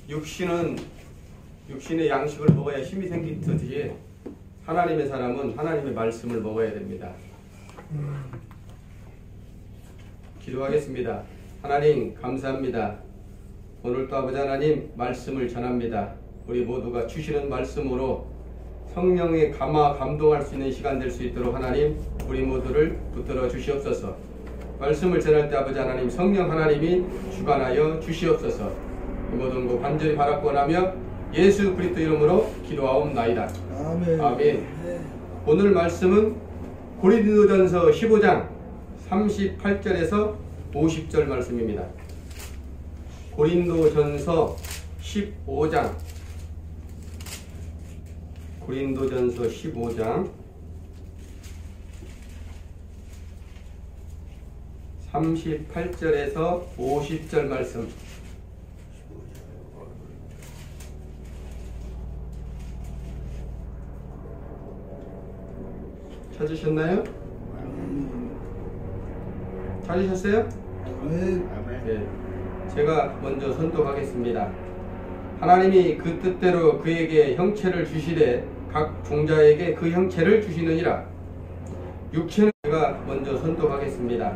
육신의 양식을 먹어야 힘이 생기듯이 하나님의 사람은 하나님의 말씀을 먹어야 됩니다. 기도하겠습니다. 하나님 감사합니다. 오늘도 아버지 하나님 말씀을 전합니다. 우리 모두가 주시는 말씀으로 성령의 감동할 수 있는 시간 될 수 있도록 하나님 우리 모두를 붙들어 주시옵소서. 말씀을 전할 때 아버지 하나님 성령 하나님이 주관하여 주시옵소서. 이 모든 거 간절히 바라고나며 예수 그리스도 이름으로 기도하옵나이다. 아멘. 아멘. 오늘 말씀은 고린도전서 15장 38절에서 50절 말씀입니다. 고린도전서 15장 38절에서 50절 말씀. 찾으셨나요? 찾으셨어요? 네. 제가 먼저 선독하겠습니다. 하나님이 그 뜻대로 그에게 형체를 주시되 각 종자에게 그 형체를 주시느니라. 육체는 제가 먼저 선독하겠습니다.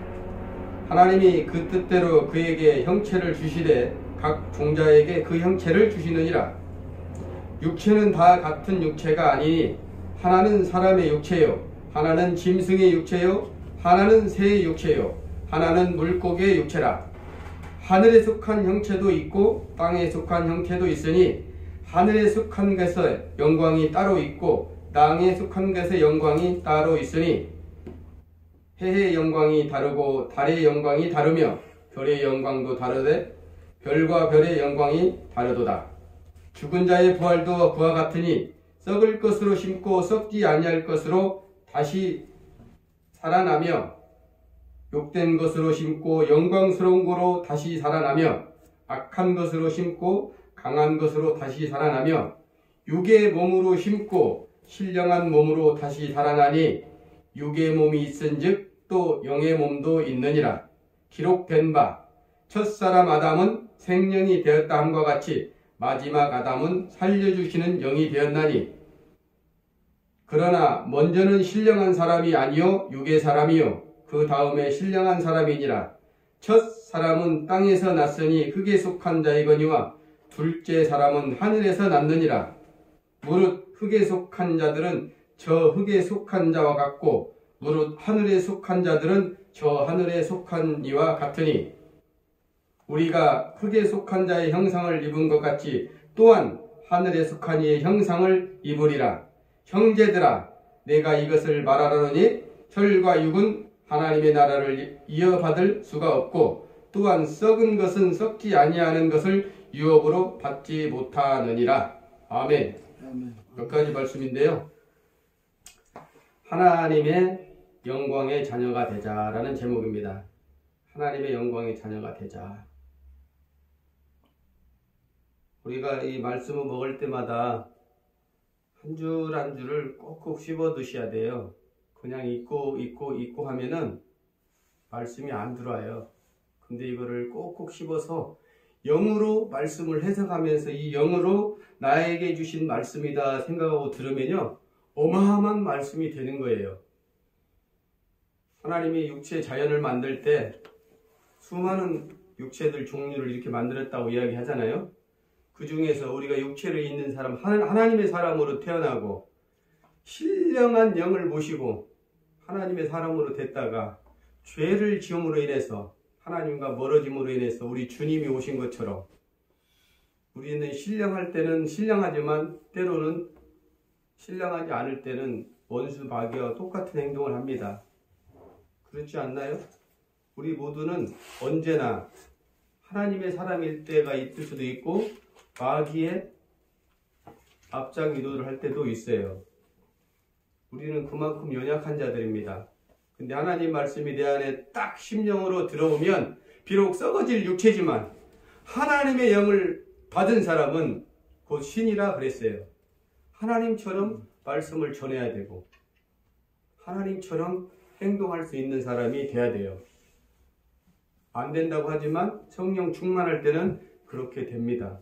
하나님이 그 뜻대로 그에게 형체를 주시되 각 종자에게 그 형체를 주시느니라. 육체는 다 같은 육체가 아니니 하나는 사람의 육체요, 하나는 짐승의 육체요, 하나는 새의 육체요, 하나는 물고기의 육체라. 하늘에 속한 형체도 있고 땅에 속한 형체도 있으니 하늘에 속한 것의 영광이 따로 있고 땅에 속한 것의 영광이 따로 있으니 해의 영광이 다르고 달의 영광이 다르며 별의 영광도 다르되 별과 별의 영광이 다르도다. 죽은 자의 부활도 그와 같으니 썩을 것으로 심고 썩지 아니할 것으로 다시 살아나며 욕된 것으로 심고 영광스러운 거로 다시 살아나며 악한 것으로 심고 강한 것으로 다시 살아나며 육의 몸으로 심고 신령한 몸으로 다시 살아나니 육의 몸이 있은즉 또 영의 몸도 있느니라. 기록된 바 첫사람 아담은 생명이 되었다 함과 같이 마지막 아담은 살려주시는 영이 되었나니 그러나 먼저는 신령한 사람이 아니요 육의 사람이요 그 다음에 신령한 사람이니라. 첫 사람은 땅에서 났으니 흙에 속한 자이거니와 둘째 사람은 하늘에서 났느니라. 무릇 흙에 속한 자들은 저 흙에 속한 자와 같고 무릇 하늘에 속한 자들은 저 하늘에 속한 이와 같으니 우리가 흙에 속한 자의 형상을 입은 것 같이 또한 하늘에 속한 이의 형상을 입으리라. 형제들아, 내가 이것을 말하노니 혈과 육은 하나님의 나라를 이어받을 수가 없고 또한 썩은 것은 썩지 아니하는 것을 유업으로 받지 못하느니라. 아멘. 몇 가지 말씀인데요. 하나님의 영광의 자녀가 되자라는 제목입니다. 하나님의 영광의 자녀가 되자. 우리가 이 말씀을 먹을 때마다 한 줄 한 줄을 꼭꼭 씹어 드셔야 돼요. 그냥 읽고 하면은 말씀이 안 들어와요. 근데 이거를 꼭꼭 씹어서 영으로 말씀을 해석하면서 이 영으로 나에게 주신 말씀이다 생각하고 들으면요 어마어마한 말씀이 되는 거예요. 하나님이 육체 자연을 만들 때 수많은 육체들 종류를 이렇게 만들었다고 이야기하잖아요. 그 중에서 우리가 육체를 있는 사람, 하나님의 사람으로 태어나고 신령한 영을 모시고 하나님의 사람으로 됐다가 죄를 지음으로 인해서 하나님과 멀어짐으로 인해서 우리 주님이 오신 것처럼 우리는 신령할 때는 신령하지만 때로는 신령하지 않을 때는 원수 마귀와 똑같은 행동을 합니다. 그렇지 않나요? 우리 모두는 언제나 하나님의 사람일 때가 있을 수도 있고 마귀의 앞장 위도를 할 때도 있어요. 우리는 그만큼 연약한 자들입니다. 근데 하나님 말씀이 내 안에 딱 심령으로 들어오면 비록 썩어질 육체지만 하나님의 영을 받은 사람은 곧 신이라 그랬어요. 하나님처럼 말씀을 전해야 되고 하나님처럼 행동할 수 있는 사람이 돼야 돼요. 안 된다고 하지만 성령 충만할 때는 그렇게 됩니다.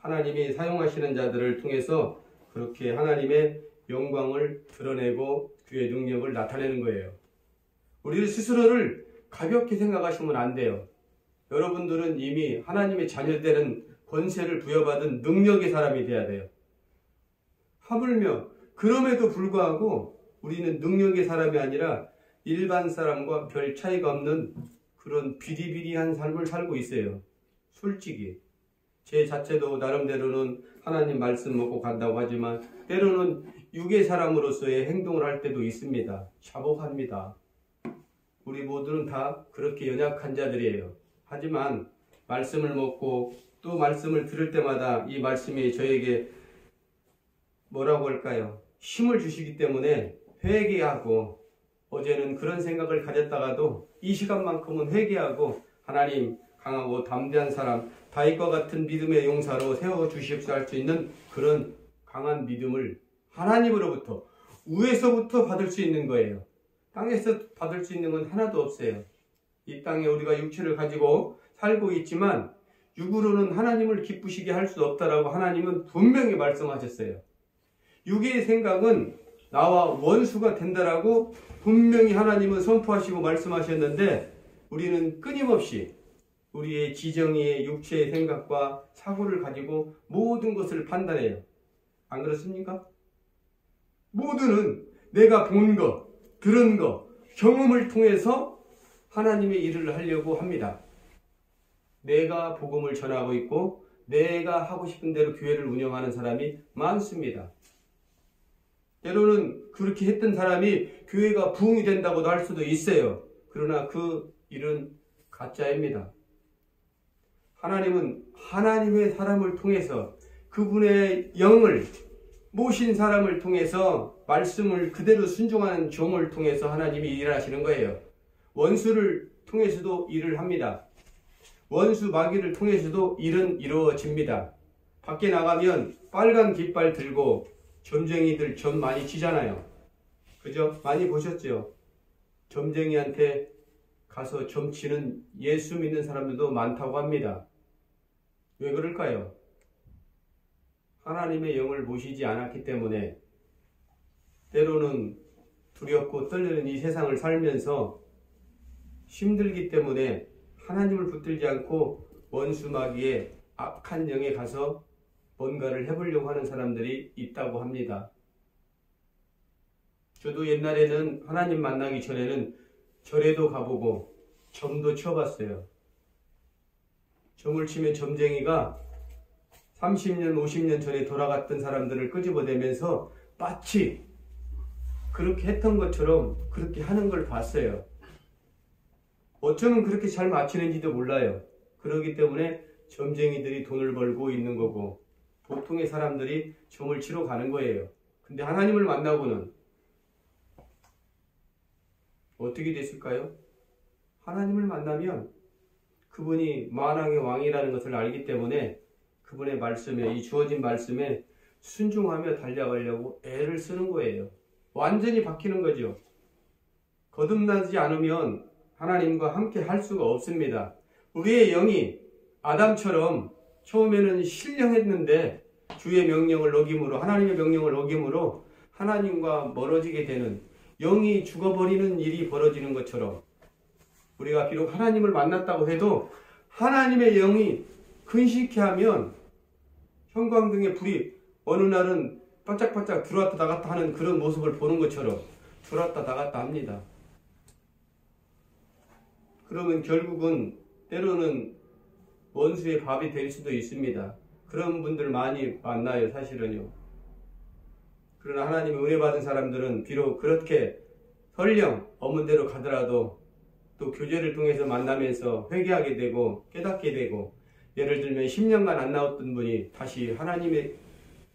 하나님이 사용하시는 자들을 통해서 그렇게 하나님의 영광을 드러내고 그의 능력을 나타내는 거예요. 우리 스스로를 가볍게 생각하시면 안 돼요. 여러분들은 이미 하나님의 자녀되는 권세를 부여받은 능력의 사람이 돼야 돼요. 하물며 그럼에도 불구하고 우리는 능력의 사람이 아니라 일반 사람과 별 차이가 없는 그런 비리비리한 삶을 살고 있어요. 솔직히 제 자체도 나름대로는 하나님 말씀 먹고 간다고 하지만 때로는 육의 사람으로서의 행동을 할 때도 있습니다. 자복합니다. 우리 모두는 다 그렇게 연약한 자들이에요. 하지만 말씀을 먹고 또 말씀을 들을 때마다 이 말씀이 저에게 뭐라고 할까요? 힘을 주시기 때문에 회개하고, 어제는 그런 생각을 가졌다가도 이 시간만큼은 회개하고 하나님 강하고 담대한 사람, 다윗과 같은 믿음의 용사로 세워주십시오 할 수 있는 그런 강한 믿음을 하나님으로부터, 위에서부터 받을 수 있는 거예요. 땅에서 받을 수 있는 건 하나도 없어요. 이 땅에 우리가 육체를 가지고 살고 있지만 육으로는 하나님을 기쁘시게 할 수 없다라고 하나님은 분명히 말씀하셨어요. 육의 생각은 나와 원수가 된다라고 분명히 하나님은 선포하시고 말씀하셨는데, 우리는 끊임없이 우리의 지정의의 육체의 생각과 사고를 가지고 모든 것을 판단해요. 안 그렇습니까? 모두는 내가 본 것, 들은 것, 경험을 통해서 하나님의 일을 하려고 합니다. 내가 복음을 전하고 있고 내가 하고 싶은 대로 교회를 운영하는 사람이 많습니다. 때로는 그렇게 했던 사람이 교회가 부흥이 된다고도 할 수도 있어요. 그러나 그 일은 가짜입니다. 하나님은 하나님의 사람을 통해서, 그분의 영을 모신 사람을 통해서, 말씀을 그대로 순종하는 종을 통해서 하나님이 일하시는 거예요. 원수를 통해서도 일을 합니다. 원수 마귀를 통해서도 일은 이루어집니다. 밖에 나가면 빨간 깃발 들고 점쟁이들 점 많이 치잖아요. 그죠? 많이 보셨죠? 점쟁이한테 가서 점 치는 예수 믿는 사람들도 많다고 합니다. 왜 그럴까요? 하나님의 영을 모시지 않았기 때문에, 때로는 두렵고 떨리는 이 세상을 살면서 힘들기 때문에 하나님을 붙들지 않고 원수 마귀의 악한 영에 가서 뭔가를 해보려고 하는 사람들이 있다고 합니다. 저도 옛날에는 하나님 만나기 전에는 절에도 가보고 점도 쳐봤어요. 점을 치면 점쟁이가 30년, 50년 전에 돌아갔던 사람들을 끄집어내면서 마치 그렇게 했던 것처럼 그렇게 하는 걸 봤어요. 어쩌면 그렇게 잘 맞히는지도 몰라요. 그렇기 때문에 점쟁이들이 돈을 벌고 있는 거고 보통의 사람들이 점을 치러 가는 거예요. 근데 하나님을 만나고는 어떻게 됐을까요? 하나님을 만나면 그분이 만왕의 왕이라는 것을 알기 때문에 그분의 말씀에, 이 주어진 말씀에 순종하며 달려가려고 애를 쓰는 거예요. 완전히 바뀌는 거죠. 거듭나지 않으면 하나님과 함께 할 수가 없습니다. 우리의 영이 아담처럼 처음에는 신령했는데 주의 명령을 어김으로, 하나님의 명령을 어김으로 하나님과 멀어지게 되는, 영이 죽어버리는 일이 벌어지는 것처럼, 우리가 비록 하나님을 만났다고 해도 하나님의 영이 근식해 하면 형광등의 불이 어느 날은 반짝반짝 들어왔다 나갔다 하는 그런 모습을 보는 것처럼 들어왔다 나갔다 합니다. 그러면 결국은 때로는 원수의 밥이 될 수도 있습니다. 그런 분들 많이 만나요, 사실은요. 그러나 하나님의 은혜 받은 사람들은 비록 그렇게 설령 없는 대로 가더라도 또 교제를 통해서 만나면서 회개하게 되고 깨닫게 되고, 예를 들면 10년간 안 나왔던 분이 다시 하나님의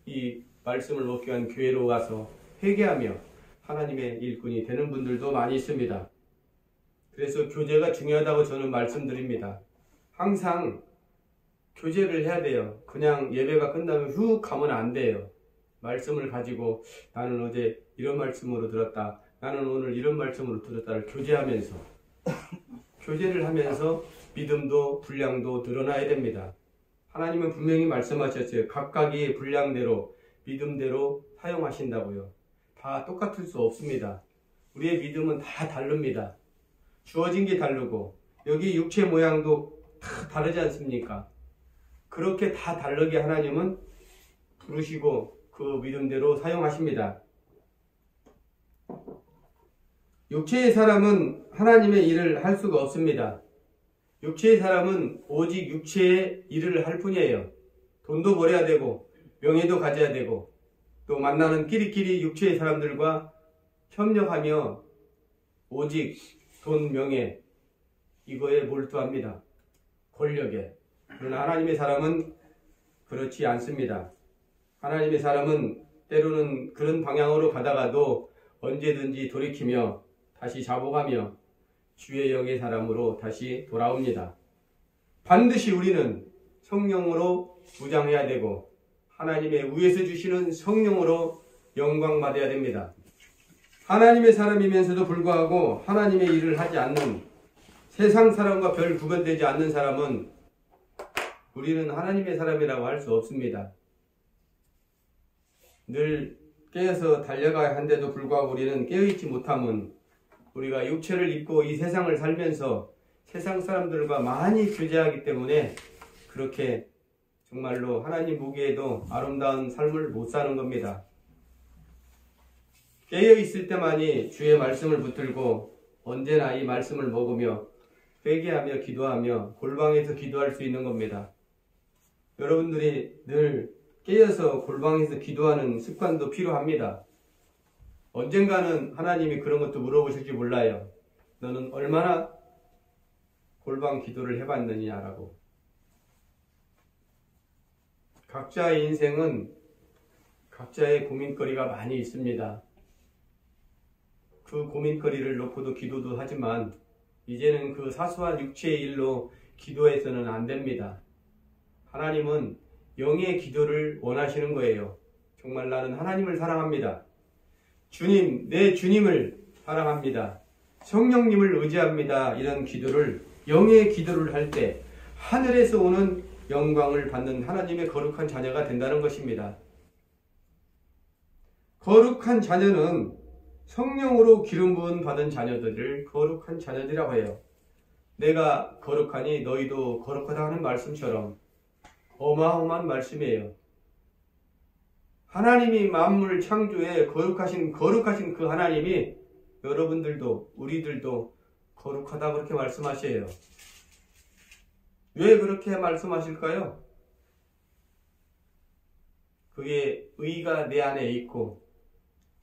이 말씀을 먹기 위한 교회로 와서 회개하며 하나님의 일꾼이 되는 분들도 많이 있습니다. 그래서 교제가 중요하다고 저는 말씀드립니다. 항상 교제를 해야 돼요. 그냥 예배가 끝나면 훅 가면 안 돼요. 말씀을 가지고 나는 어제 이런 말씀으로 들었다, 나는 오늘 이런 말씀으로 들었다를 교제하면서 교제를 하면서 믿음도 분량도 늘어나야 됩니다. 하나님은 분명히 말씀하셨어요. 각각의 분량대로 믿음대로 사용하신다고요. 다 똑같을 수 없습니다. 우리의 믿음은 다 다릅니다. 주어진 게 다르고 여기 육체 모양도 다 다르지 않습니까? 그렇게 다 다르게 하나님은 부르시고 그 믿음대로 사용하십니다. 육체의 사람은 하나님의 일을 할 수가 없습니다. 육체의 사람은 오직 육체의 일을 할 뿐이에요. 돈도 벌어야 되고 명예도 가져야 되고 또 만나는 끼리끼리 육체의 사람들과 협력하며 오직 돈, 명예 이거에 몰두합니다. 권력에. 그러나 하나님의 사람은 그렇지 않습니다. 하나님의 사람은 때로는 그런 방향으로 가다가도 언제든지 돌이키며 다시 자복하며 주의 영의 사람으로 다시 돌아옵니다. 반드시 우리는 성령으로 무장해야 되고 하나님의 위에서 주시는 성령으로 영광받아야 됩니다. 하나님의 사람이면서도 불구하고 하나님의 일을 하지 않는 세상 사람과 별 구별되지 않는 사람은 우리는 하나님의 사람이라고 할 수 없습니다. 늘 깨어서 달려가야 한데도 불구하고 우리는 깨어있지 못함은 우리가 육체를 입고 이 세상을 살면서 세상 사람들과 많이 교제하기 때문에 그렇게 정말로 하나님 보기에도 아름다운 삶을 못 사는 겁니다. 깨어있을 때만이 주의 말씀을 붙들고 언제나 이 말씀을 먹으며 회개하며 기도하며 골방에서 기도할 수 있는 겁니다. 여러분들이 늘 깨어서 골방에서 기도하는 습관도 필요합니다. 언젠가는 하나님이 그런 것도 물어보실지 몰라요. 너는 얼마나 골방 기도를 해봤느냐라고. 각자의 인생은 각자의 고민거리가 많이 있습니다. 그 고민거리를 놓고도 기도도 하지만 이제는 그 사소한 육체의 일로 기도해서는 안 됩니다. 하나님은 영의 기도를 원하시는 거예요. 정말 나는 하나님을 사랑합니다. 주님, 내 주님을 사랑합니다. 성령님을 의지합니다. 이런 기도를, 영의 기도를 할 때 하늘에서 오는 영광을 받는 하나님의 거룩한 자녀가 된다는 것입니다. 거룩한 자녀는 성령으로 기름 부음 받은 자녀들을 거룩한 자녀들이라고 해요. 내가 거룩하니 너희도 거룩하다 하는 말씀처럼 어마어마한 말씀이에요. 하나님이 만물 창조에 거룩하신 그 하나님이 여러분들도 우리들도 거룩하다 그렇게 말씀하셔요. 왜 그렇게 말씀하실까요? 그의 의가 내 안에 있고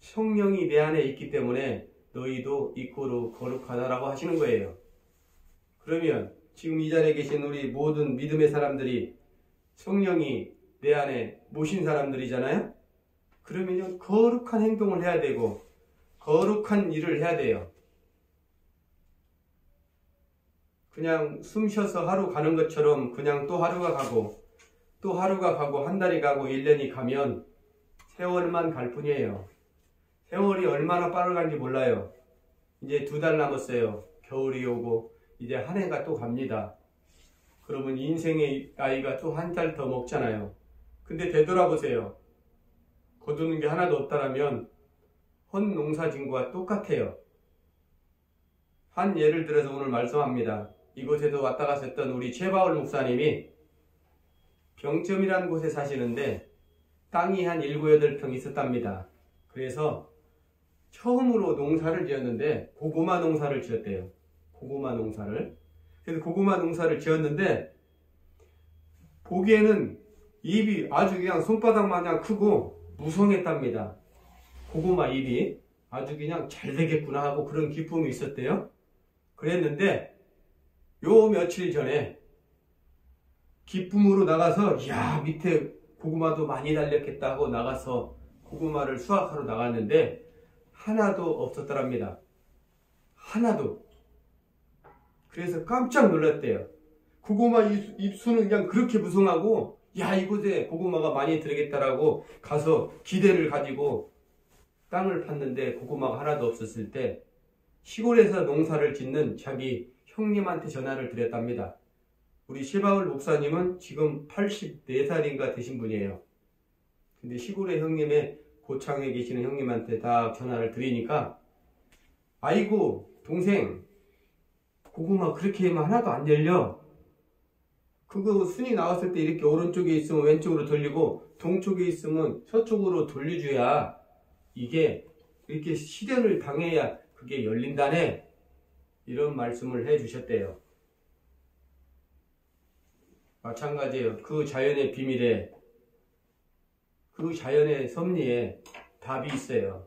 성령이 내 안에 있기 때문에 너희도 이코로 거룩하다라고 하시는 거예요. 그러면 지금 이 자리에 계신 우리 모든 믿음의 사람들이 성령이 내 안에 모신 사람들이잖아요. 그러면 거룩한 행동을 해야 되고 거룩한 일을 해야 돼요. 그냥 숨 쉬어서 하루 가는 것처럼 그냥 또 하루가 가고 또 하루가 가고 한 달이 가고 1년이 가면 세월만 갈 뿐이에요. 세월이 얼마나 빠르간지 몰라요. 이제 2달 남았어요. 겨울이 오고 이제 한 해가 또 갑니다. 그러면 인생의 나이가 또 한 달 더 먹잖아요. 근데 되돌아보세요. 거두는 게 하나도 없다라면 헌 농사진과 똑같아요. 한 예를 들어서 오늘 말씀합니다. 이곳에도 왔다 갔었던 우리 최바울 목사님이 병점이라는 곳에 사시는데 땅이 한 7, 8평 있었답니다. 그래서 처음으로 농사를 지었는데 고구마 농사를 지었대요. 고구마 농사를. 그래서 고구마 농사를 지었는데 보기에는 잎이 아주 그냥 손바닥 마냥 크고 무성했답니다. 고구마 잎이 아주 그냥 잘 되겠구나 하고 그런 기쁨이 있었대요. 그랬는데 요 며칠 전에 기쁨으로 나가서 이야 밑에 고구마도 많이 달렸겠다 하고 나가서 고구마를 수확하러 나갔는데 하나도 없었더랍니다. 하나도. 그래서 깜짝 놀랐대요. 고구마 잎수는 그냥 그렇게 무성하고 야 이곳에 고구마가 많이 들겠다라고 가서 기대를 가지고 땅을 팠는데 고구마가 하나도 없었을 때 시골에서 농사를 짓는 자기 형님한테 전화를 드렸답니다. 우리 시바울 목사님은 지금 84살인가 되신 분이에요. 근데 시골의 형님의 고창에 계시는 형님한테 다 전화를 드리니까, 아이고 동생, 고구마 그렇게 하면 하나도 안 열려. 그거 순이 나왔을 때 이렇게 오른쪽에 있으면 왼쪽으로 돌리고 동쪽에 있으면 서쪽으로 돌려줘야 이게 이렇게 시련을 당해야 그게 열린다네. 이런 말씀을 해 주셨대요. 마찬가지예요. 그 자연의 비밀에, 그 자연의 섭리에 답이 있어요.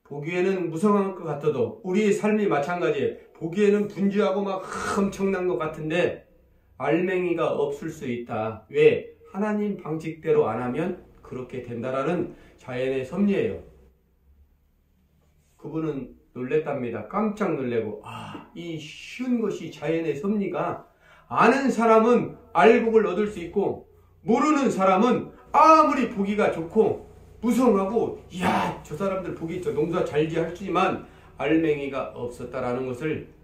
보기에는 무성한 것 같아도 우리의 삶이 마찬가지예요. 보기에는 분주하고 막 엄청난 것 같은데 알맹이가 없을 수 있다. 왜? 하나님 방식대로 안 하면 그렇게 된다라는 자연의 섭리예요. 그분은 놀랬답니다. 깜짝 놀래고, 이 쉬운 것이 자연의 섭리가, 아는 사람은 알곡을 얻을 수 있고 모르는 사람은 아무리 보기가 좋고 무성하고, 이야 저 사람들 보기 저 농사 잘 지었지만 알맹이가 없었다라는 것을,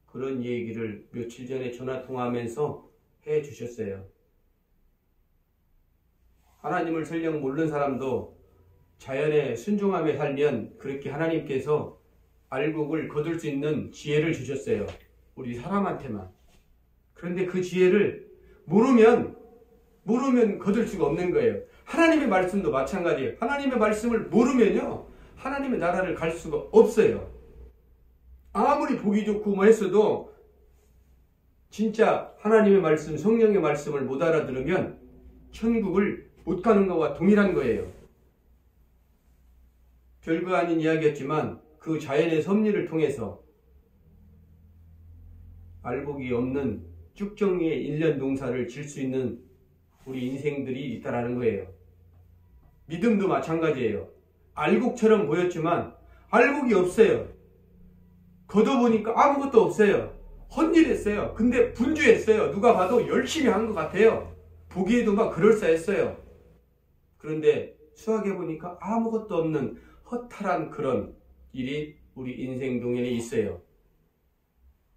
그런 얘기를 며칠 전에 전화통화하면서 해 주셨어요. 하나님을 설령 모르는 사람도 자연에 순종하며 살면 그렇게 하나님께서 알곡을 거둘 수 있는 지혜를 주셨어요. 우리 사람한테만. 그런데 그 지혜를 모르면 거둘 수가 없는 거예요. 하나님의 말씀도 마찬가지예요. 하나님의 말씀을 모르면요, 하나님의 나라를 갈 수가 없어요. 아무리 보기 좋고 뭐 했어도 진짜 하나님의 말씀, 성령의 말씀을 못 알아들으면 천국을 못 가는 것과 동일한 거예요. 별거 아닌 이야기였지만 그 자연의 섭리를 통해서 알곡이 없는 쭉정리의 1년 농사를 질 수 있는 우리 인생들이 있다라는 거예요. 믿음도 마찬가지예요. 알곡처럼 보였지만 알곡이 없어요. 걷어보니까 아무것도 없어요. 헛일했어요. 근데 분주했어요. 누가 봐도 열심히 한 것 같아요. 보기에도 막 그럴싸했어요. 그런데 수학해보니까 아무것도 없는 허탈한 그런 일이 우리 인생 동행에 있어요.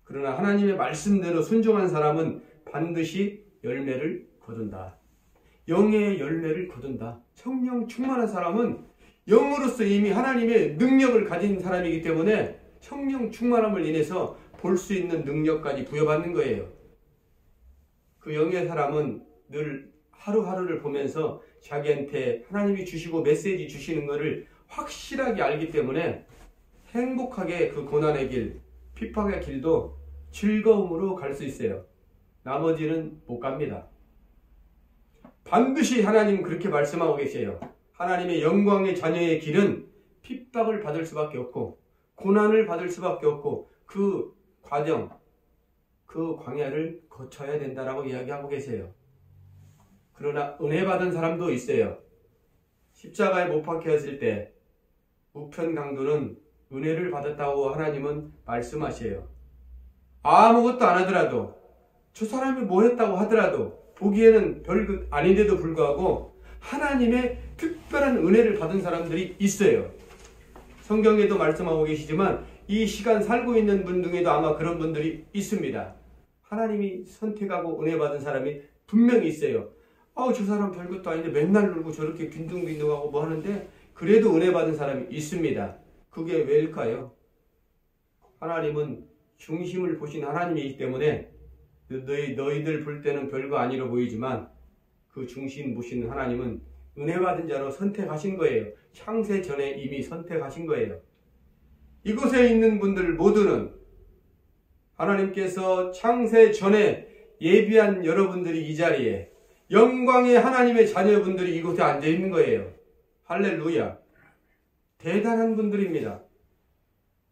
그러나 하나님의 말씀대로 순종한 사람은 반드시 열매를 거둔다. 영의 열매를 거둔다. 성령 충만한 사람은 영으로서 이미 하나님의 능력을 가진 사람이기 때문에 성령 충만함을 인해서 볼 수 있는 능력까지 부여받는 거예요. 그 영의 사람은 늘 하루하루를 보면서 자기한테 하나님이 주시고 메시지 주시는 것을 확실하게 알기 때문에 행복하게 그 고난의 길, 핍박의 길도 즐거움으로 갈 수 있어요. 나머지는 못 갑니다. 반드시 하나님은 그렇게 말씀하고 계세요. 하나님의 영광의 자녀의 길은 핍박을 받을 수밖에 없고 고난을 받을 수밖에 없고 그 과정, 그 광야를 거쳐야 된다라고 이야기하고 계세요. 그러나 은혜 받은 사람도 있어요. 십자가에 못 박혔을 때 우편 강도는 은혜를 받았다고 하나님은 말씀하세요. 아무것도 안 하더라도, 저 사람이 뭐 했다고 하더라도 보기에는 별것 아닌데도 불구하고 하나님의 특별한 은혜를 받은 사람들이 있어요. 성경에도 말씀하고 계시지만 이 시간 살고 있는 분 중에도 아마 그런 분들이 있습니다. 하나님이 선택하고 은혜 받은 사람이 분명히 있어요. 저 사람 별것도 아닌데 맨날 놀고 저렇게 빈둥빈둥하고 뭐 하는데 그래도 은혜 받은 사람이 있습니다. 그게 왜일까요? 하나님은 중심을 보신 하나님이기 때문에 너희들 볼 때는 별거 아니로 보이지만 그 중심 보시는 하나님은 은혜 받은 자로 선택하신 거예요. 창세 전에 이미 선택하신 거예요. 이곳에 있는 분들 모두는 하나님께서 창세 전에 예비한 여러분들이 이 자리에 영광의 하나님의 자녀분들이 이곳에 앉아 있는 거예요. 할렐루야. 대단한 분들입니다.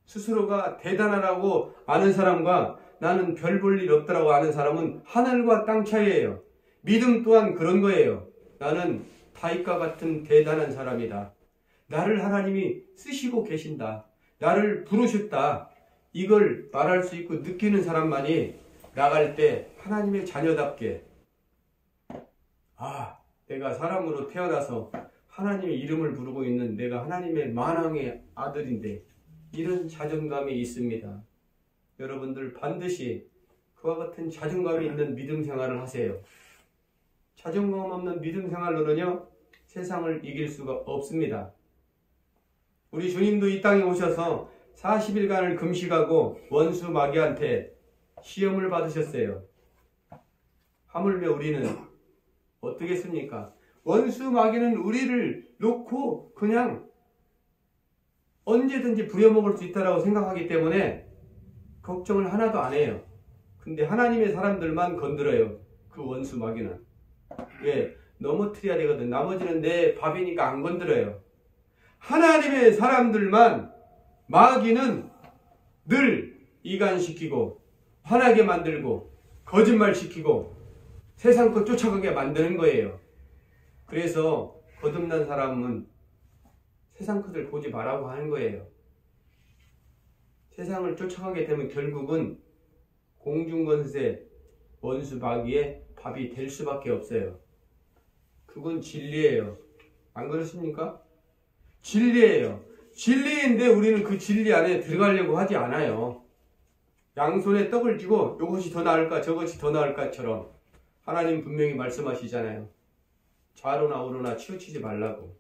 스스로가 대단하다고 아는 사람과 나는 별 볼 일 없다라고 아는 사람은 하늘과 땅 차이예요. 믿음 또한 그런 거예요. 나는 다윗과 같은 대단한 사람이다. 나를 하나님이 쓰시고 계신다. 나를 부르셨다. 이걸 말할 수 있고 느끼는 사람만이 나갈 때 하나님의 자녀답게 내가 사람으로 태어나서 하나님의 이름을 부르고 있는 내가 하나님의 만왕의 아들인데 이런 자존감이 있습니다. 여러분들 반드시 그와 같은 자존감이 있는 믿음 생활을 하세요. 자존감 없는 믿음 생활로는요, 세상을 이길 수가 없습니다. 우리 주님도 이 땅에 오셔서 40일간을 금식하고 원수 마귀한테 시험을 받으셨어요. 하물며 우리는 어떻겠습니까? 원수 마귀는 우리를 놓고 그냥 언제든지 부려먹을 수 있다고 생각하기 때문에 걱정을 하나도 안 해요. 근데 하나님의 사람들만 건드려요. 그 원수 마귀는. 왜? 넘어뜨려야 되거든. 나머지는 내 밥이니까 안 건드려요. 하나님의 사람들만 마귀는 늘 이간시키고 화나게 만들고 거짓말시키고 세상 것 쫓아가게 만드는 거예요. 그래서 거듭난 사람은 세상 것을 보지 말라고 하는 거예요. 세상을 쫓아가게 되면 결국은 공중권세 원수 마귀의 밥이 될 수밖에 없어요. 그건 진리예요. 안 그렇습니까? 진리예요. 진리인데 우리는 그 진리 안에 들어가려고 하지 않아요. 양손에 떡을 쥐고 이것이 더 나을까 저것이 더 나을까처럼 하나님 분명히 말씀하시잖아요. 좌로나 우로나 치우치지 말라고.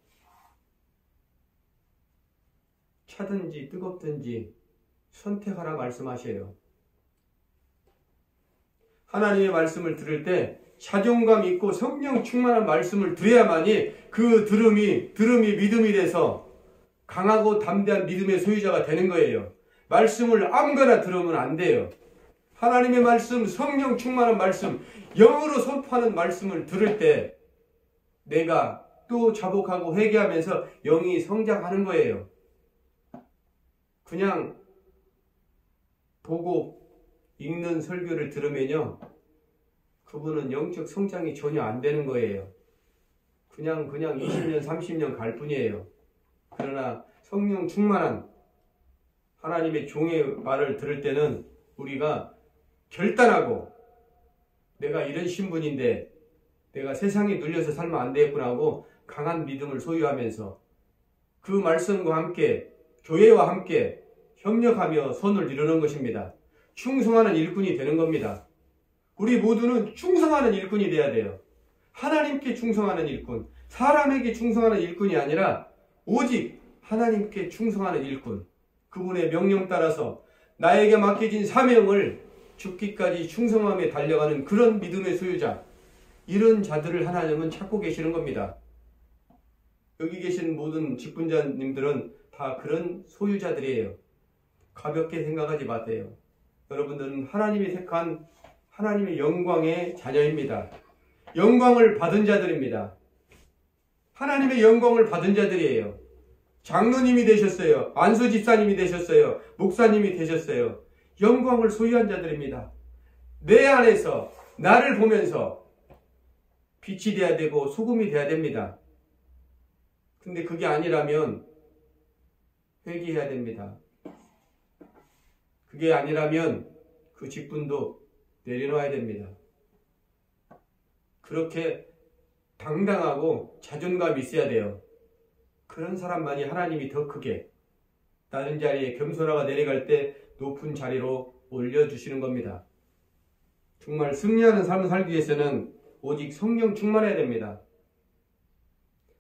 차든지 뜨겁든지 선택하라 말씀하셔요. 하나님의 말씀을 들을 때 자존감 있고 성령 충만한 말씀을 들어야만이 그 들음이 믿음이 돼서 강하고 담대한 믿음의 소유자가 되는 거예요. 말씀을 아무거나 들으면 안 돼요. 하나님의 말씀, 성령 충만한 말씀, 영으로 선포하는 말씀을 들을 때 내가 또 자복하고 회개하면서 영이 성장하는 거예요. 그냥 보고 읽는 설교를 들으면요, 그분은 영적 성장이 전혀 안 되는 거예요. 그냥 20년, 30년 갈 뿐이에요. 그러나 성령 충만한 하나님의 종의 말을 들을 때는 우리가 결단하고 내가 이런 신분인데 내가 세상에 눌려서 살면 안 되겠구나 하고 강한 믿음을 소유하면서 그 말씀과 함께 교회와 함께 협력하며 손을 이루는 것입니다. 충성하는 일꾼이 되는 겁니다. 우리 모두는 충성하는 일꾼이 돼야 돼요. 하나님께 충성하는 일꾼, 사람에게 충성하는 일꾼이 아니라 오직 하나님께 충성하는 일꾼, 그분의 명령 따라서 나에게 맡겨진 사명을 죽기까지 충성하며 달려가는 그런 믿음의 소유자, 이런 자들을 하나님은 찾고 계시는 겁니다. 여기 계신 모든 직분자님들은 다 그런 소유자들이에요. 가볍게 생각하지 마세요. 여러분들은 하나님이 택한 하나님의 영광의 자녀입니다. 영광을 받은 자들입니다. 하나님의 영광을 받은 자들이에요. 장로님이 되셨어요. 안수 집사님이 되셨어요. 목사님이 되셨어요. 영광을 소유한 자들입니다. 내 안에서 나를 보면서 빛이 돼야 되고 소금이 돼야 됩니다. 근데 그게 아니라면 회개해야 됩니다. 그게 아니라면 그 직분도 내려놔야 됩니다. 그렇게 당당하고 자존감이 있어야 돼요. 그런 사람만이 하나님이 더 크게 낮은 자리에 겸손하가 내려갈 때 높은 자리로 올려주시는 겁니다. 정말 승리하는 삶을 살기 위해서는 오직 성령 충만해야 됩니다.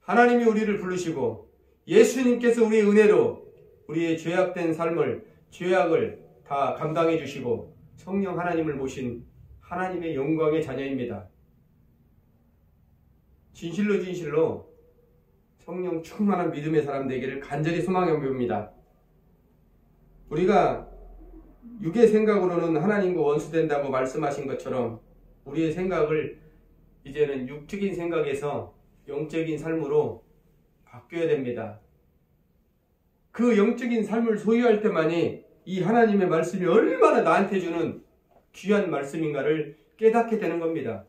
하나님이 우리를 부르시고 예수님께서 우리의 은혜로 우리의 죄악된 삶을, 죄악을 다 감당해 주시고 성령 하나님을 모신 하나님의 영광의 자녀입니다. 진실로 성령 충만한 믿음의 사람 되기를 간절히 소망해 봅니다. 우리가 육의 생각으로는 하나님과 원수된다고 말씀하신 것처럼 우리의 생각을 이제는 육적인 생각에서 영적인 삶으로 바뀌어야 됩니다. 그 영적인 삶을 소유할 때만이 이 하나님의 말씀이 얼마나 나한테 주는 귀한 말씀인가를 깨닫게 되는 겁니다.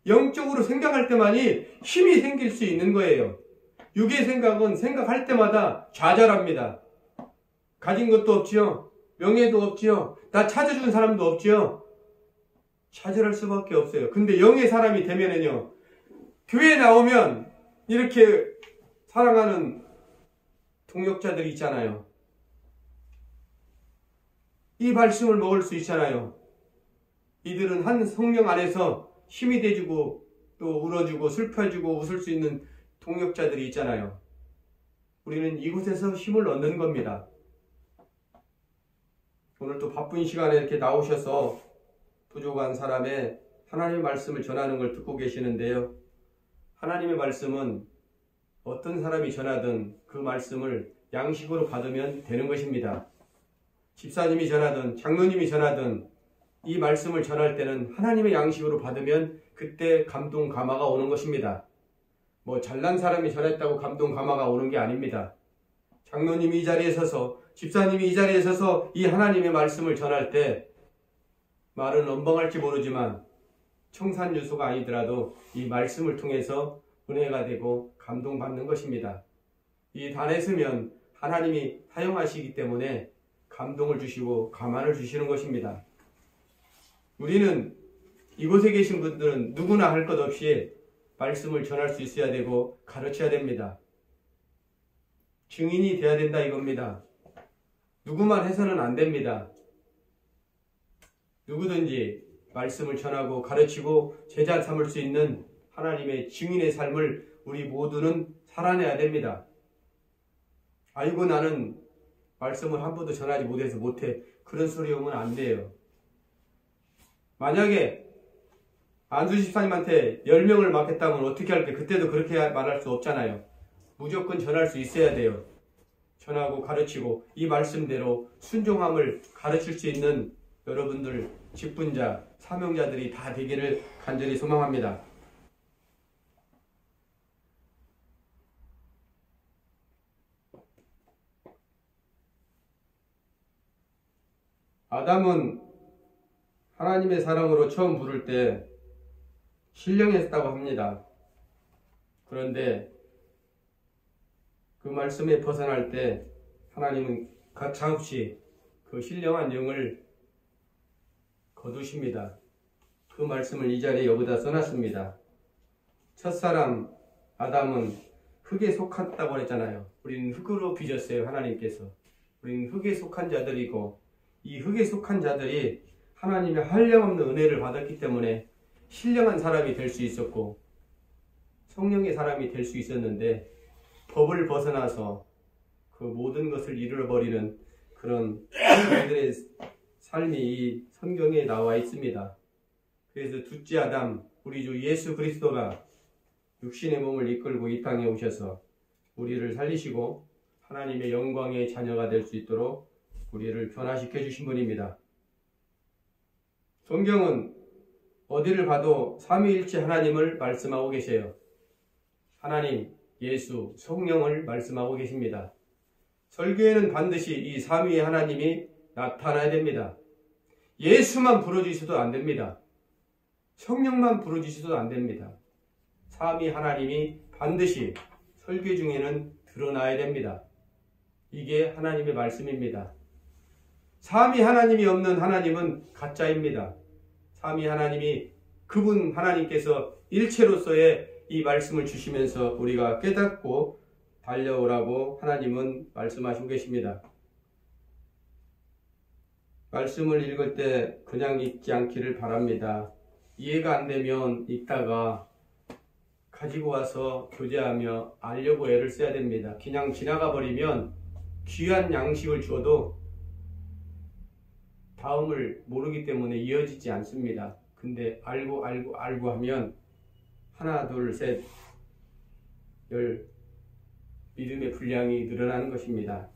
영적으로 생각할 때만이 힘이 생길 수 있는 거예요. 육의 생각은 생각할 때마다 좌절합니다. 가진 것도 없지요. 명예도 없지요. 나 찾아주는 사람도 없지요. 좌절할 수밖에 없어요. 근데 영의 사람이 되면은요, 교회에 나오면 이렇게 사랑하는 동역자들이 있잖아요. 이 말씀을 먹을 수 있잖아요. 이들은 한 성령 안에서 힘이 돼주고 또 울어주고 슬퍼주고 웃을 수 있는 동역자들이 있잖아요. 우리는 이곳에서 힘을 얻는 겁니다. 오늘 또 바쁜 시간에 이렇게 나오셔서 부족한 사람의 하나님의 말씀을 전하는 걸 듣고 계시는데요. 하나님의 말씀은 어떤 사람이 전하든 그 말씀을 양식으로 받으면 되는 것입니다. 집사님이 전하든 장로님이 전하든 이 말씀을 전할 때는 하나님의 양식으로 받으면 그때 감동 감화가 오는 것입니다. 뭐 잘난 사람이 전했다고 감동 감화가 오는 게 아닙니다. 장로님이 이 자리에 서서 집사님이 이 자리에 서서 이 하나님의 말씀을 전할 때 말은 언벙할지 모르지만 청산유수가 아니더라도 이 말씀을 통해서 은혜가 되고 감동받는 것입니다. 이 단에 서면 하나님이 사용하시기 때문에 감동을 주시고 감화를 주시는 것입니다. 우리는 이곳에 계신 분들은 누구나 할 것 없이 말씀을 전할 수 있어야 되고 가르쳐야 됩니다. 증인이 돼야 된다 이겁니다. 누구만 해서는 안 됩니다. 누구든지 말씀을 전하고 가르치고 제자 삼을 수 있는 하나님의 증인의 삶을 우리 모두는 살아내야 됩니다. 아이고 나는 말씀을 한 번도 전하지 못해서 못해. 그런 소리 오면 안 돼요. 만약에 안수 집사님한테 10명을 맡겼다면 어떻게 할게? 그때도 그렇게 말할 수 없잖아요. 무조건 전할 수 있어야 돼요. 전하고 가르치고 이 말씀대로 순종함을 가르칠 수 있는 여러분들 직분자, 사명자들이 다 되기를 간절히 소망합니다. 아담은 하나님의 사랑으로 처음 부를 때 신령했다고 합니다. 그런데 그 말씀에 벗어날 때 하나님은 가차없이 그 신령한 영을 거두십니다. 그 말씀을 이 자리에 여기다 써놨습니다. 첫사람 아담은 흙에 속았다고 했잖아요. 우리는 흙으로 빚었어요. 하나님께서. 우리는 흙에 속한 자들이고 이 흙에 속한 자들이 하나님의 한량없는 은혜를 받았기 때문에 신령한 사람이 될 수 있었고 성령의 사람이 될 수 있었는데 법을 벗어나서 그 모든 것을 잃어버리는 그런 우리들의 삶이 이 성경에 나와 있습니다. 그래서 둘째 아담, 우리 주 예수 그리스도가 육신의 몸을 이끌고 이 땅에 오셔서 우리를 살리시고 하나님의 영광의 자녀가 될 수 있도록 우리를 변화시켜 주신 분입니다. 성경은 어디를 봐도 삼위일체 하나님을 말씀하고 계세요. 하나님, 예수, 성령을 말씀하고 계십니다. 설교에는 반드시 이 삼위의 하나님이 나타나야 됩니다. 예수만 부르짖어도 안 됩니다. 성령만 부르짖어도 안 됩니다. 삼위 하나님이 반드시 설교 중에는 드러나야 됩니다. 이게 하나님의 말씀입니다. 삼위 하나님이 없는 하나님은 가짜입니다. 삼위 하나님이 그분 하나님께서 일체로서의 이 말씀을 주시면서 우리가 깨닫고 달려오라고 하나님은 말씀하시고 계십니다. 말씀을 읽을 때 그냥 읽지 않기를 바랍니다. 이해가 안 되면 읽다가 가지고 와서 교제하며 알려고 애를 써야 됩니다. 그냥 지나가 버리면 귀한 양식을 주어도 다음을 모르기 때문에 이어지지 않습니다. 근데 알고 하면 하나, 둘, 셋, 열 믿음의 분량이 늘어나는 것입니다.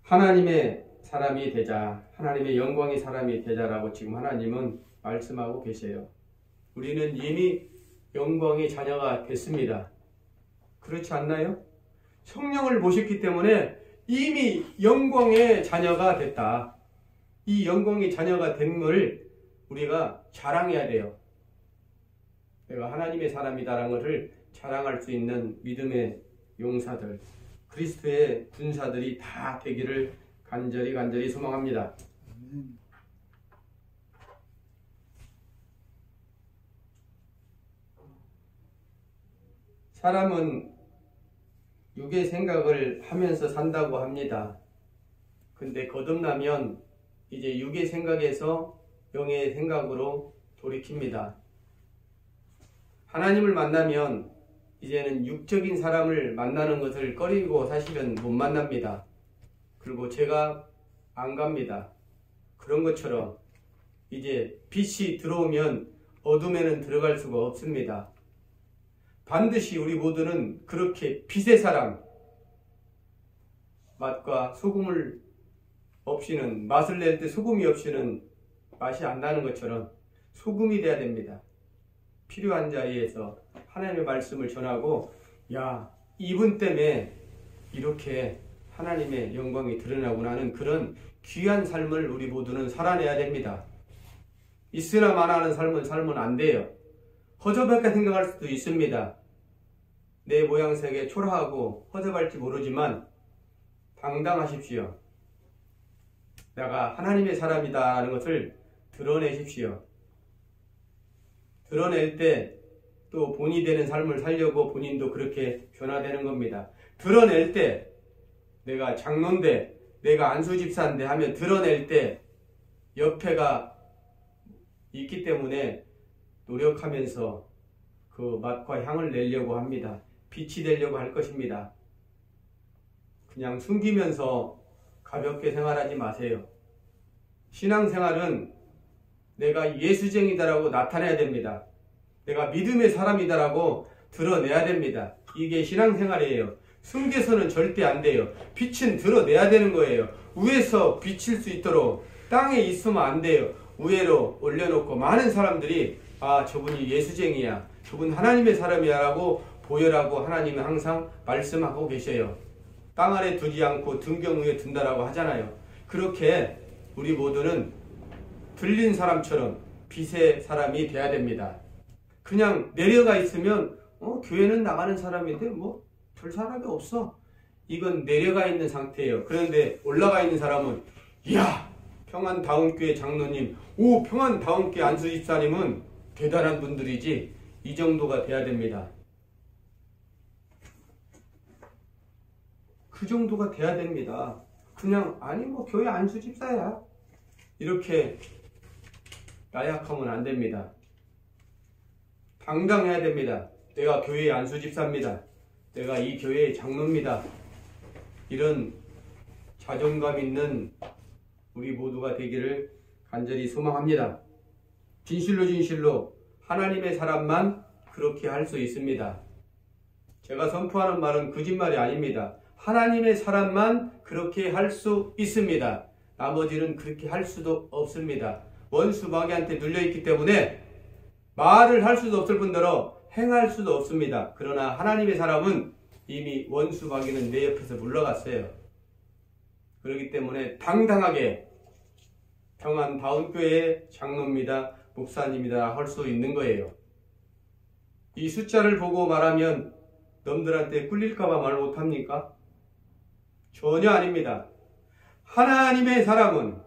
하나님의 사람이 되자, 하나님의 영광의 사람이 되자라고 지금 하나님은 말씀하고 계세요. 우리는 이미 영광의 자녀가 됐습니다. 그렇지 않나요? 성령을 모셨기 때문에 이미 영광의 자녀가 됐다. 이 영광의 자녀가 된 걸 우리가 자랑해야 돼요. 내가 하나님의 사람이다라는 것을 자랑할 수 있는 믿음의 용사들, 그리스도의 군사들이 다 되기를 간절히 소망합니다. 사람은 육의 생각을 하면서 산다고 합니다. 근데 거듭나면 이제 육의 생각에서 영의 생각으로 돌이킵니다. 하나님을 만나면 이제는 육적인 사람을 만나는 것을 꺼리고 사실은 못 만납니다. 그리고 제가 안 갑니다. 그런 것처럼 이제 빛이 들어오면 어둠에는 들어갈 수가 없습니다. 반드시 우리 모두는 그렇게 빛의 사람, 맛과 소금을 없이는, 맛을 낼 때 소금이 없이는 맛이 안 나는 것처럼 소금이 돼야 됩니다. 필요한 자리에서 하나님의 말씀을 전하고, 야, 이분 때문에 이렇게 하나님의 영광이 드러나구나 하는 그런 귀한 삶을 우리 모두는 살아내야 됩니다. 있으나 마나하는 삶은 살면 안 돼요. 허접하게 생각할 수도 있습니다. 내 모양새에 초라하고 허접할지 모르지만 당당하십시오. 내가 하나님의 사람이다 하는 것을 드러내십시오. 드러낼 때 또 본이 되는 삶을 살려고 본인도 그렇게 변화되는 겁니다. 드러낼 때 내가 장로인데, 내가 안수집사인데 하면 드러낼 때 옆에가 있기 때문에 노력하면서 그 맛과 향을 내려고 합니다. 빛이 되려고 할 것입니다. 그냥 숨기면서 가볍게 생활하지 마세요. 신앙생활은 내가 예수쟁이다라고 나타내야 됩니다. 내가 믿음의 사람이다라고 드러내야 됩니다. 이게 신앙생활이에요. 숨겨서는 절대 안 돼요. 빛은 드러내야 되는 거예요. 위에서 비칠 수 있도록 땅에 있으면 안 돼요. 위로 올려놓고 많은 사람들이 아, 저분이 예수쟁이야, 저분 하나님의 사람이야 라고 보여라고 하나님은 항상 말씀하고 계셔요. 땅 아래 두지 않고 등경 위에 둔다라고 하잖아요. 그렇게 우리 모두는 들린 사람처럼 빛의 사람이 돼야 됩니다. 그냥 내려가 있으면 교회는 나가는 사람인데 뭐 별 사람이 없어. 이건 내려가 있는 상태예요. 그런데 올라가 있는 사람은 이야, 평안다운교회 장로님, 오, 평안다운교회 안수집사님은 대단한 분들이지, 이 정도가 돼야 됩니다. 그 정도가 돼야 됩니다. 그냥 아니 뭐 교회 안수집사야 이렇게 나약하면 안 됩니다. 당당해야 됩니다. 내가 교회의 안수집사입니다. 내가 이 교회의 장로입니다. 이런 자존감 있는 우리 모두가 되기를 간절히 소망합니다. 진실로 하나님의 사람만 그렇게 할 수 있습니다. 제가 선포하는 말은 거짓말이 아닙니다. 하나님의 사람만 그렇게 할 수 있습니다. 나머지는 그렇게 할 수도 없습니다. 원수 마귀한테 눌려있기 때문에 말을 할 수도 없을 뿐더러 행할 수도 없습니다. 그러나 하나님의 사람은 이미 원수 마귀는 내 옆에서 물러갔어요. 그렇기 때문에 당당하게 평안다운교회의 장로입니다, 목사님이다 할 수 있는 거예요. 이 숫자를 보고 말하면 남들한테 꿀릴까봐 말 못합니까? 전혀 아닙니다. 하나님의 사람은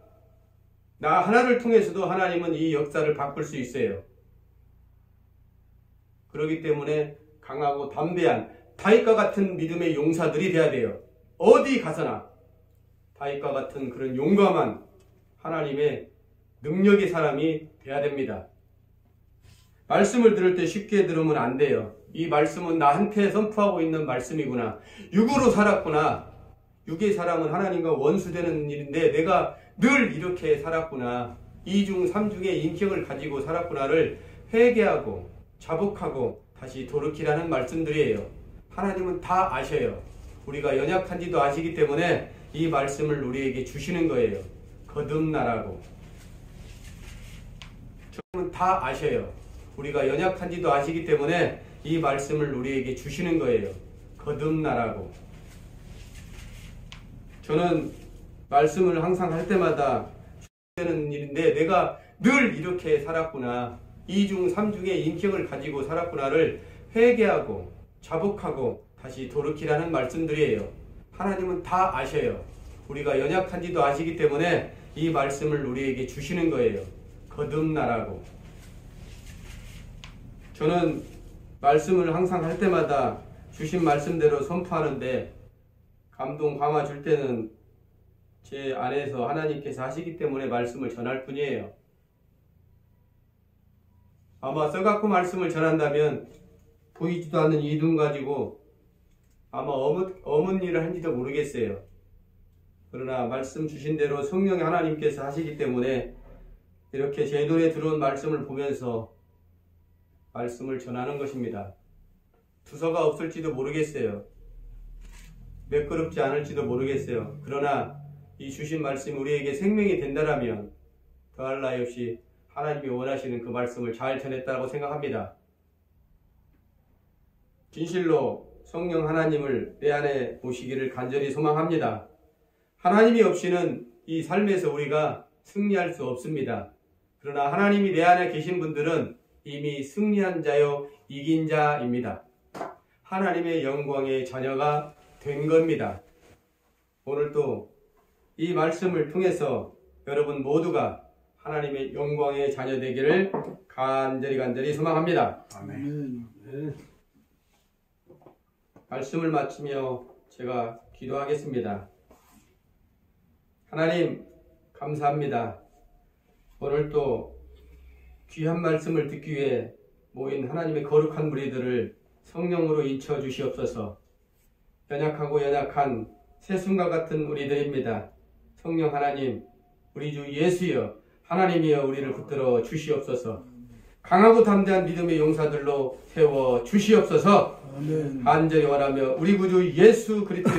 나 하나를 통해서도 하나님은 이 역사를 바꿀 수 있어요. 그렇기 때문에 강하고 담대한 다윗과 같은 믿음의 용사들이 돼야 돼요. 어디 가서나 다윗과 같은 그런 용감한 하나님의 능력의 사람이 돼야 됩니다. 말씀을 들을 때 쉽게 들으면 안 돼요. 이 말씀은 나한테 선포하고 있는 말씀이구나. 육으로 살았구나. 육의 사람은 하나님과 원수되는 일인데 내가 늘 이렇게 살았구나. 이중 삼중의 인격을 가지고 살았구나를 회개하고 자복하고 다시 돌이키라는 말씀들이에요. 하나님은 다 아셔요. 우리가 연약한지도 아시기 때문에 이 말씀을 우리에게 주시는 거예요. 거듭나라고. 저는 다 아셔요. 우리가 연약한지도 아시기 때문에 이 말씀을 우리에게 주시는 거예요. 거듭나라고. 저는 말씀을 항상 할 때마다 되는 일인데 내가 늘 이렇게 살았구나. 이중 삼중의 인격을 가지고 살았구나를 회개하고 자복하고 다시 돌이키라는 말씀들이에요. 하나님은 다 아셔요. 우리가 연약한지도 아시기 때문에 이 말씀을 우리에게 주시는 거예요. 거듭나라고. 저는 말씀을 항상 할 때마다 주신 말씀대로 선포하는데 감동 감화 줄 때는 제 안에서 하나님께서 하시기 때문에 말씀을 전할 뿐이에요. 아마 써갖고 말씀을 전한다면 보이지도 않는 이 눈 가지고 아마 어문 일을 한지도 모르겠어요. 그러나 말씀 주신 대로 성령의 하나님께서 하시기 때문에 이렇게 제 눈에 들어온 말씀을 보면서 말씀을 전하는 것입니다. 두서가 없을지도 모르겠어요. 매끄럽지 않을지도 모르겠어요. 그러나 이 주신 말씀이 우리에게 생명이 된다라면 더할 나위 없이 하나님이 원하시는 그 말씀을 잘 전했다고 생각합니다. 진실로 성령 하나님을 내 안에 모시기를 간절히 소망합니다. 하나님이 없이는 이 삶에서 우리가 승리할 수 없습니다. 그러나 하나님이 내 안에 계신 분들은 이미 승리한 자요 이긴 자입니다. 하나님의 영광의 자녀가 된 겁니다. 오늘도 이 말씀을 통해서 여러분 모두가 하나님의 영광의 자녀 되기를 간절히 소망합니다. 아멘. 말씀을 마치며 제가 기도하겠습니다. 하나님 감사합니다. 오늘도 귀한 말씀을 듣기 위해 모인 하나님의 거룩한 무리들을 성령으로 인쳐 주시옵소서. 연약하고 연약한 새순과 같은 우리들입니다. 성령 하나님, 우리 주 예수여, 하나님이여 우리를 붙들어 주시옵소서. 강하고 담대한 믿음의 용사들로 세워 주시옵소서. 아멘. 간절히 원하며 우리 구주 예수 그리스도의